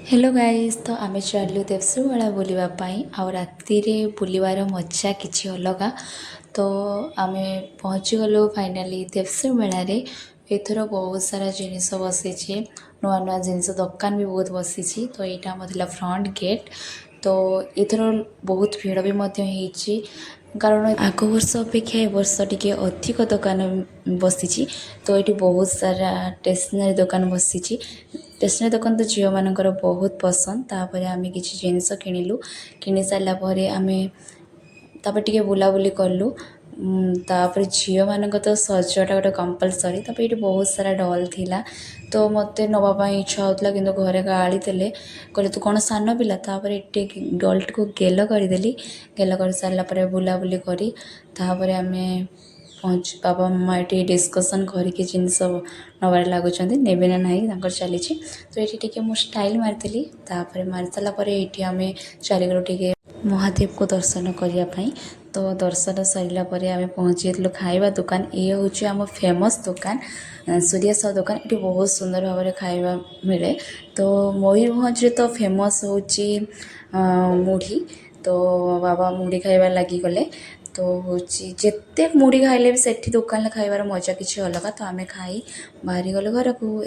Hello guys तो आमे चलु देवसुवाड़ा बुलवाई आउ राति बुलवार मजा किसी अलग। तो आमे पहुँची गलु फाइनाली देवसु मेलारे। एथर बहुत सारा जिनिस बसी नुआ नुआ जिनिस दुकान भी बहुत बसी। तो यहाँ आम फ्रंट गेट। तो एथर बहुत भीड़ भी होती कारण आग वर्ष अपेक्षा ए वर्ष टी अधिक दुकान बसी। तो ये बहुत सारा स्टेसनारी दुकान बसी। स्टेसनारी दुकान तो झील मानकर बहुत पसंद। तापर आम किसी जिनिस किणिलु किनि सारापर आम टे बुलाबुली कलु। तापर झील मानक तो सजटा गोटे कंपलसरी। तापर ये बहुत सारा डल थिला। तो मत नापी इच्छा होता कि घरे गाड़ी देले कहले तू कौन सान पिला। तापर ये डल को गेल करदेली। गेल कर सारापर बुलाबुली करी तापर आम पहुँच बाबा मामा ये डिस्कसन करके जिनस नबार लगुच ने ना ना चली। तो ये मुझे स्टाइल मारी तापर मारी सारापर ये आम चलीगलु टे महादेव को दर्शन करने। तो दर्शन सरला आम पहुँची गलु खाଇବା दुकान। ये हूँ आम फेमस दुकान सूर्या साहू दुकान। ये बहुत सुंदर भाव में खाଇବା मिले। तो मयूरभंज तो फेमस हूँ मुढ़ी। तो बाबा मुढ़ी खाइबार लगी गले। तो हूँ जिते मुढ़ी खाइले भी सेठी दुकान खाइबार मजा किसी अलग। तो आम खाई बाहरी गलु घर को।